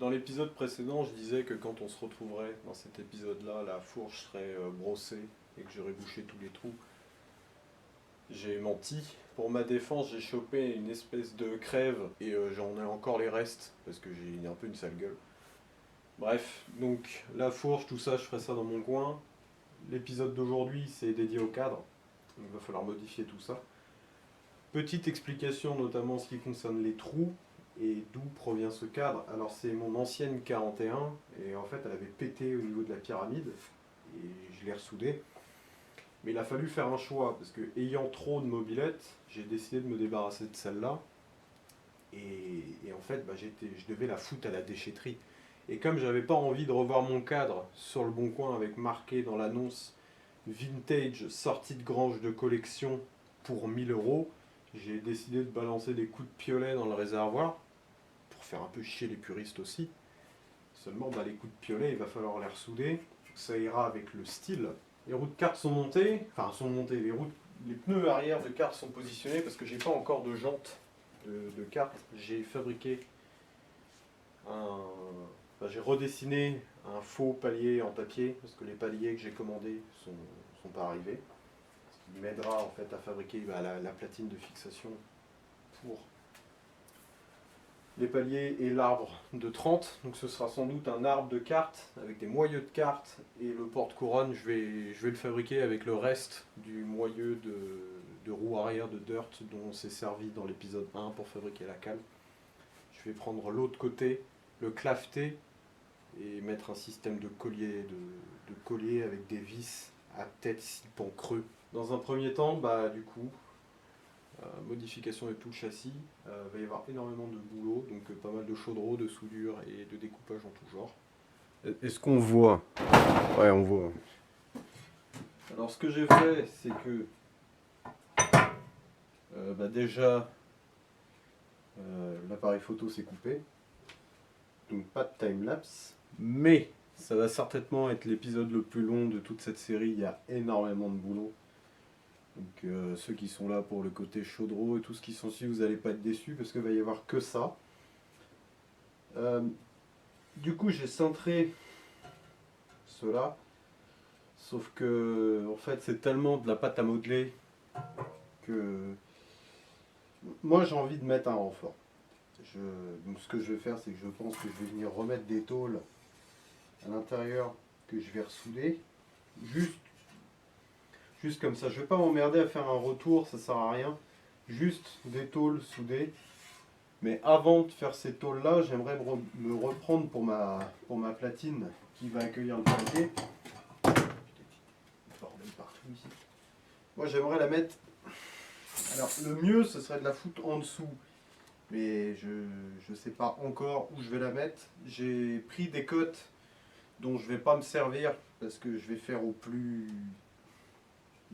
Dans l'épisode précédent, je disais que quand on se retrouverait dans cet épisode-là, la fourche serait brossée et que j'aurais bouché tous les trous. J'ai menti. Pour ma défense, j'ai chopé une espèce de crève et j'en ai encore les restes parce que j'ai un peu une sale gueule. Bref, donc la fourche, tout ça, je ferai ça dans mon coin. L'épisode d'aujourd'hui, c'est dédié au cadre. Donc, il va falloir modifier tout ça. Petite explication, notamment en ce qui concerne les trous et d'où provient ce cadre. Alors, c'est mon ancienne 41 et en fait, elle avait pété au niveau de la pyramide et je l'ai ressoudée. Mais il a fallu faire un choix parce que, ayant trop de mobylettes, j'ai décidé de me débarrasser de celle-là. Et en fait, je devais la foutre à la déchetterie. Et comme j'avais pas envie de revoir mon cadre sur le bon coin avec marqué dans l'annonce vintage sortie de grange de collection pour 1000 €, j'ai décidé de balancer des coups de piolet dans le réservoir pour faire un peu chier les puristes aussi. Seulement, les coups de piolet, il va falloir les ressouder. Ça ira avec le style. Les roues de kart sont montées, les pneus arrière de kart sont positionnés parce que j'ai pas encore de jantes de kart. J'ai fabriqué j'ai redessiné un faux palier en papier parce que les paliers que j'ai commandés sont pas arrivés. Ce qui m'aidera en fait à fabriquer la platine de fixation pour les paliers et l'arbre de 30. Donc ce sera sans doute un arbre de cartes avec des moyeux de cartes et le porte-couronne, je vais le fabriquer avec le reste du moyeu de roue arrière de dirt dont on s'est servi dans l'épisode 1 pour fabriquer la cale. Je vais prendre l'autre côté, le claveter et mettre un système de collier avec des vis à tête silpan creux. Dans un premier temps, modification de tout le châssis, va y avoir énormément de boulot, donc pas mal de chaudreau, de soudure et de découpage en tout genre. Est-ce qu'on voit? Ouais, on voit. Alors ce que j'ai fait, c'est que déjà l'appareil photo s'est coupé, donc pas de time-lapse, mais ça va certainement être l'épisode le plus long de toute cette série, il y a énormément de boulot. Donc ceux qui sont là pour le côté chaudreau et tout ce qui s'ensuit, vous n'allez pas être déçus parce qu'il va y avoir que ça. Du coup j'ai cintré cela, sauf que en fait c'est tellement de la pâte à modeler que moi j'ai envie de mettre un renfort. Donc ce que je vais faire, c'est que je pense que je vais venir remettre des tôles à l'intérieur que je vais ressouder, juste comme ça. Je ne vais pas m'emmerder à faire un retour, ça sert à rien. Juste des tôles soudées. Mais avant de faire ces tôles là, j'aimerais me reprendre pour ma platine qui va accueillir le papier. Bordel partout ici. Moi j'aimerais la mettre. Alors le mieux ce serait de la foutre en dessous. Mais je ne sais pas encore où je vais la mettre. J'ai pris des cotes dont je ne vais pas me servir parce que je vais faire au plus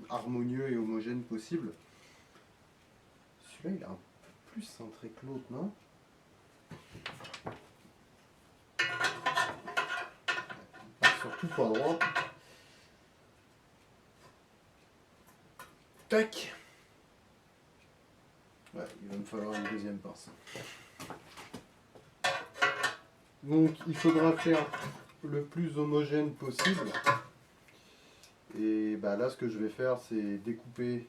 harmonieux et homogène possible. Celui-là il est un peu plus cintré que l'autre, non? Surtout pas droit. Tac. Ouais, il va me falloir une deuxième pince. Donc il faudra faire le plus homogène possible. Et là ce que je vais faire c'est découper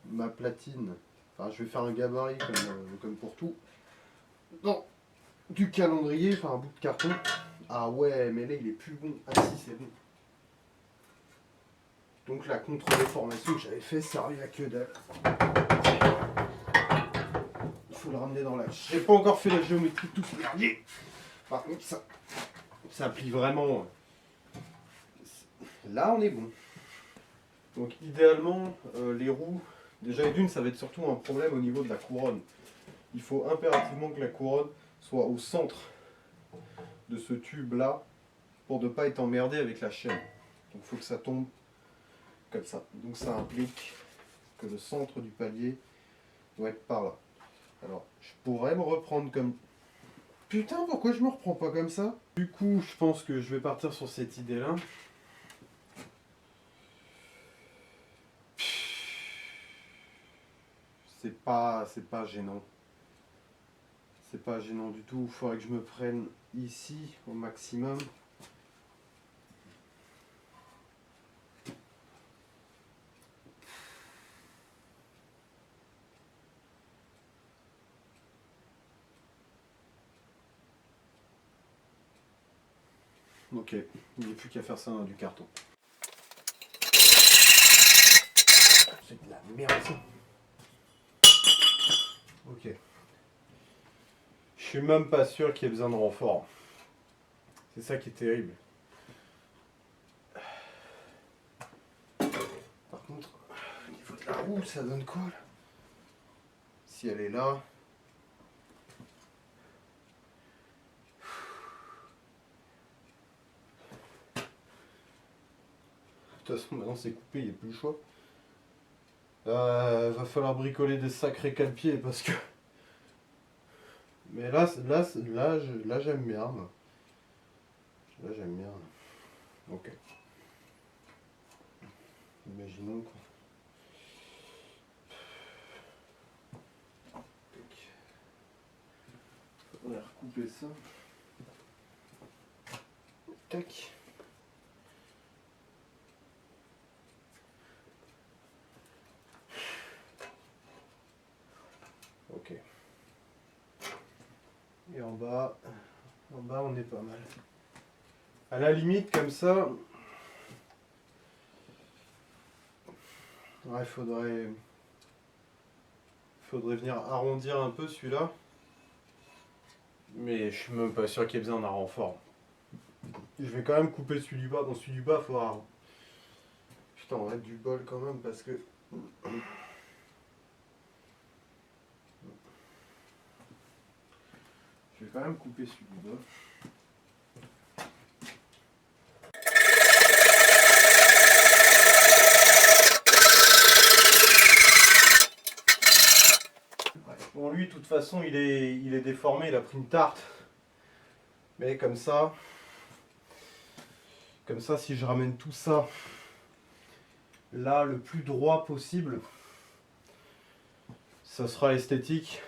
ma platine. Enfin je vais faire un gabarit comme pour tout. Non, du calendrier, enfin un bout de carton. Ah ouais mais là il est plus bon. Ah si c'est bon. Donc la contre-déformation que j'avais fait servait à que dalle. Il faut le ramener dans l'axe. J'ai pas encore fait la géométrie de tout ce merdier. Par contre ça plie vraiment. Là on est bon. Donc idéalement les roues, déjà et d'une ça va être surtout un problème au niveau de la couronne. Il faut impérativement que la couronne soit au centre de ce tube là pour ne pas être emmerdé avec la chaîne. Donc il faut que ça tombe comme ça. Donc ça implique que le centre du palier doit être par là. Alors je pourrais me reprendre comme... Putain pourquoi je me reprends pas comme ça? Du coup je pense que je vais partir sur cette idée là. C'est pas gênant. C'est pas gênant du tout. Il faudrait que je me prenne ici au maximum. Ok, il n'y a plus qu'à faire ça dans du carton. C'est de la merde ça. Ok. Je suis même pas sûr qu'il y ait besoin de renfort. C'est ça qui est terrible. Par contre, au niveau de la roue, ça donne quoi là? Si elle est là. De toute façon, maintenant c'est coupé, il n'y a plus le choix. Va falloir bricoler des sacrés cale-pieds parce que. Mais là j'aime bien. Moi. Là j'aime bien. Ok. Imaginons quoi. On va recouper ça. Tac. Ok. Et en bas on est pas mal. À la limite comme ça, ouais, faudrait venir arrondir un peu celui-là. Mais je suis même pas sûr qu'il y ait besoin d'un renfort. Je vais quand même couper celui du bas. Dans celui du bas, il faudra. Putain, on va être du bol quand même parce que. Je vais quand même couper celui du bas. Bon, lui, de toute façon, il est déformé, il a pris une tarte. Mais comme ça, si je ramène tout ça là le plus droit possible, ça sera esthétique.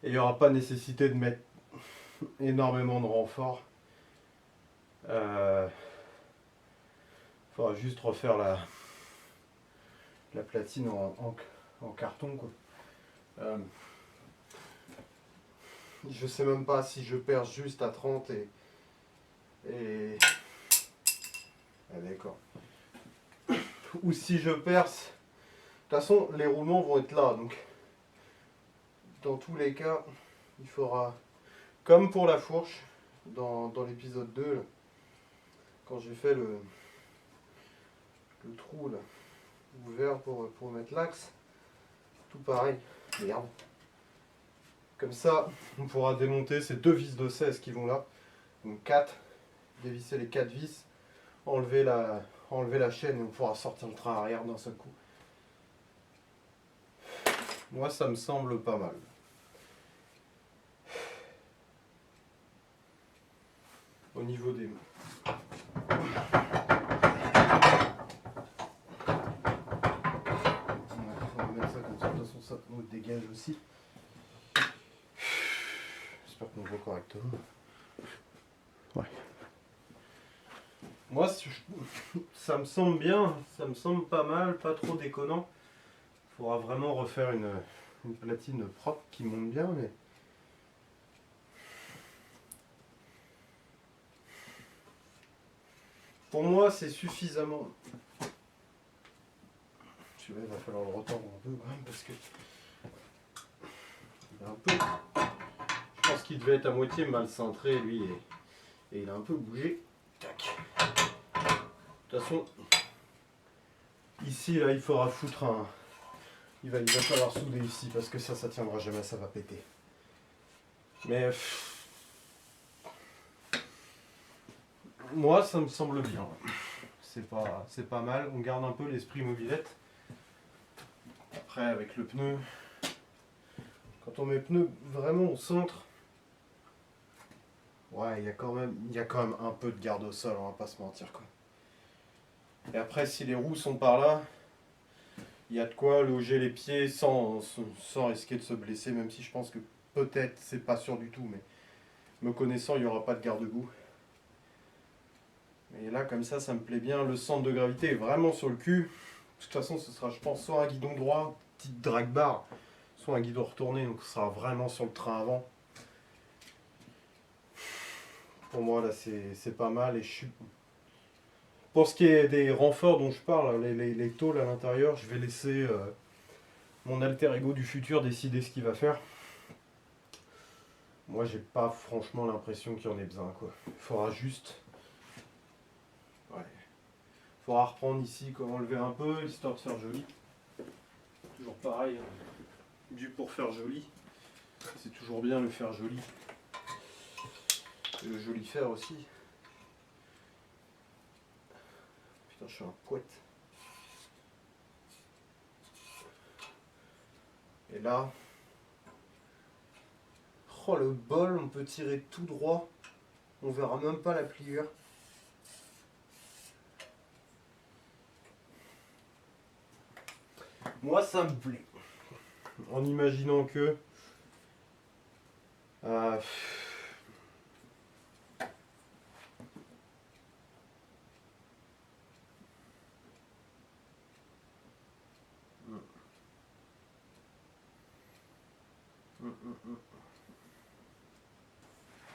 Et il n'y aura pas nécessité de mettre énormément de renfort. Faudra juste refaire la platine en carton quoi. Je sais même pas si je perce juste à 30 et... Ah, d'accord. Ou si je perce. De toute façon, les roulements vont être là, donc dans tous les cas, il faudra, comme pour la fourche, dans l'épisode 2, là, quand j'ai fait le trou là, ouvert pour mettre l'axe, tout pareil. Merde. Comme ça, on pourra démonter ces deux vis de 16 qui vont là. Donc 4, dévisser les 4 vis, enlever la chaîne et on pourra sortir le train arrière d'un seul coup. Moi, ça me semble pas mal. Au niveau des mains. On va mettre ça comme ça, de toute façon ça nous dégage aussi. J'espère qu'on voit correctement. Ouais. Moi, ça me semble bien, ça me semble pas mal, pas trop déconnant. Il faudra vraiment refaire une platine propre qui monte bien, mais... Pour moi, c'est suffisamment... Il va falloir le retendre un peu quand même, parce que... Il est un peu... Je pense qu'il devait être à moitié mal cintré, lui, et il a un peu bougé. Tac. De toute façon, ici, là, il faudra foutre un... Il va falloir souder ici, parce que ça tiendra jamais, ça va péter. Mais... Moi, ça me semble bien. C'est pas mal. On garde un peu l'esprit mobilette. Après, avec le pneu, quand on met le pneu vraiment au centre, ouais, il y a quand même un peu de garde au sol, on va pas se mentir quoi. Et après, si les roues sont par là, il y a de quoi loger les pieds sans risquer de se blesser, même si je pense que peut-être, c'est pas sûr du tout, mais me connaissant, il n'y aura pas de garde-boue. Et là, comme ça me plaît bien. Le centre de gravité est vraiment sur le cul. De toute façon, ce sera, je pense, soit un guidon droit, petite drag bar, soit un guidon retourné, donc ce sera vraiment sur le train avant. Pour moi, là, c'est pas mal. Et je suis... Pour ce qui est des renforts dont je parle, les tôles à l'intérieur, je vais laisser mon alter ego du futur décider ce qu'il va faire. Moi, j'ai pas franchement l'impression qu'il y en ait besoin, quoi. Il faudra juste... Ouais. Il faudra reprendre ici, enlever un peu, histoire de faire joli. Toujours pareil, hein. Du pour faire joli. C'est toujours bien le faire joli. Et le joli faire aussi. Putain, je suis un poète. Et là... Oh, le bol, on peut tirer tout droit. On verra même pas la pliure. Moi, ça me plaît. En imaginant que...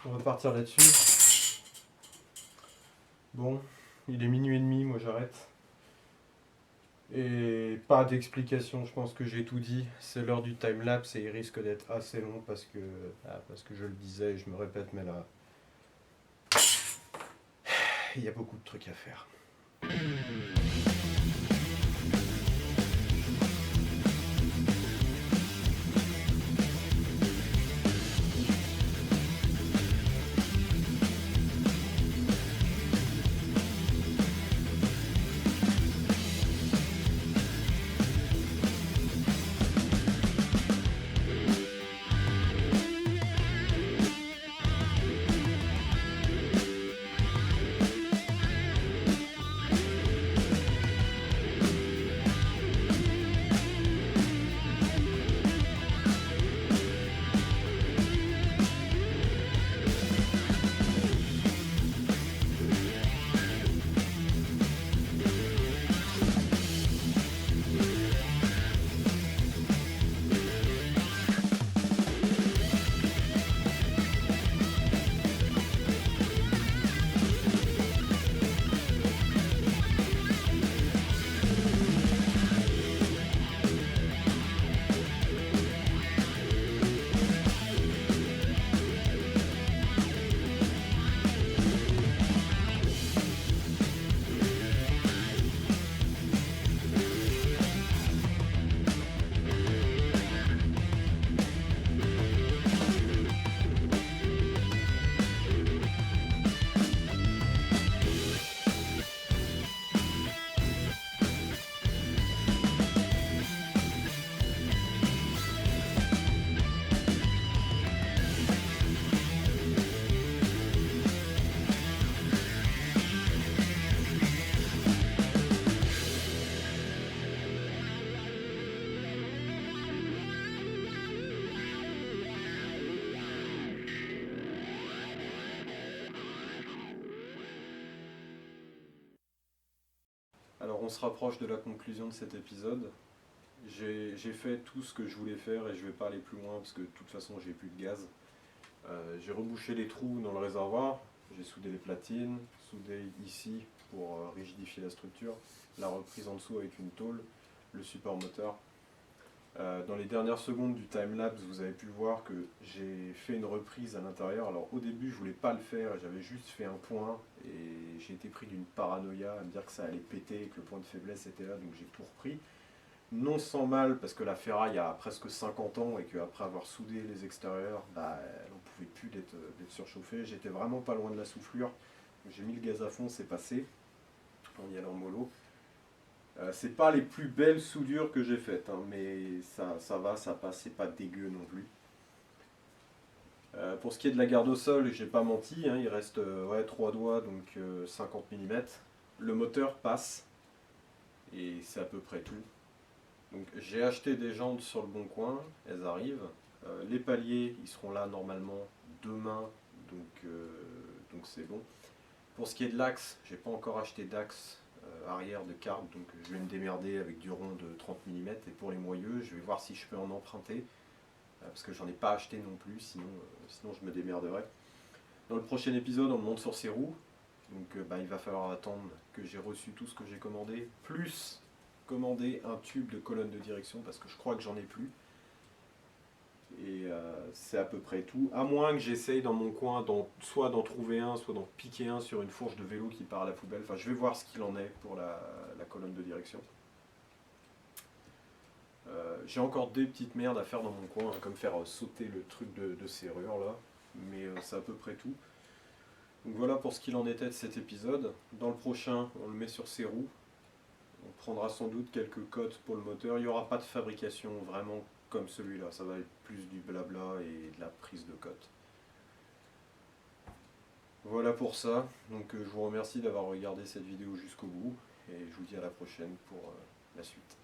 On va partir là-dessus. Bon, il est minuit et demi, moi j'arrête. Et pas d'explication, je pense que j'ai tout dit. C'est l'heure du timelapse et il risque d'être assez long parce que je le disais et je me répète, mais là, il y a beaucoup de trucs à faire. Alors on se rapproche de la conclusion de cet épisode. J'ai fait tout ce que je voulais faire et je vais pas aller plus loin parce que de toute façon j'ai plus de gaz. J'ai rebouché les trous dans le réservoir, j'ai soudé les platines, soudé ici pour rigidifier la structure, la reprise en dessous avec une tôle, le support moteur. Dans les dernières secondes du timelapse, vous avez pu voir que j'ai fait une reprise à l'intérieur. Alors au début, je voulais pas le faire, j'avais juste fait un point et j'ai été pris d'une paranoïa à me dire que ça allait péter et que le point de faiblesse était là, donc j'ai tout repris. Non sans mal, parce que la ferraille a presque 50 ans et qu'après avoir soudé les extérieurs, elle n'en pouvait plus d'être surchauffée. J'étais vraiment pas loin de la soufflure. J'ai mis le gaz à fond, c'est passé. On y allait en mollo. C'est pas les plus belles soudures que j'ai faites, hein, mais ça va, ça passe, c'est pas dégueu non plus. Pour ce qui est de la garde au sol, j'ai pas menti, hein, il reste 3 doigts, donc 50 mm. Le moteur passe, et c'est à peu près tout. Donc j'ai acheté des jantes sur le bon coin, elles arrivent. Les paliers, ils seront là normalement demain, donc c'est bon. Pour ce qui est de l'axe, j'ai pas encore acheté d'axe arrière de carte, donc je vais me démerder avec du rond de 30 mm. Et pour les moyeux, je vais voir si je peux en emprunter, parce que j'en ai pas acheté non plus, sinon je me démerderai. Dans le prochain épisode, on monte sur ces roues, donc il va falloir attendre que j'ai reçu tout ce que j'ai commandé, plus commander un tube de colonne de direction, parce que je crois que j'en ai plus. Et c'est à peu près tout, à moins que j'essaye dans mon coin soit d'en trouver un, soit d'en piquer un sur une fourche de vélo qui part à la poubelle. Enfin, je vais voir ce qu'il en est pour la colonne de direction. J'ai encore des petites merdes à faire dans mon coin, hein, comme faire sauter le truc de serrure là, mais c'est à peu près tout. Donc voilà pour ce qu'il en était de cet épisode. Dans le prochain, on le met sur ses roues. On prendra sans doute quelques cotes pour le moteur. Il n'y aura pas de fabrication vraiment comme celui-là. Ça va être plus du blabla et de la prise de cote. Voilà pour ça. Donc je vous remercie d'avoir regardé cette vidéo jusqu'au bout. Et je vous dis à la prochaine pour la suite.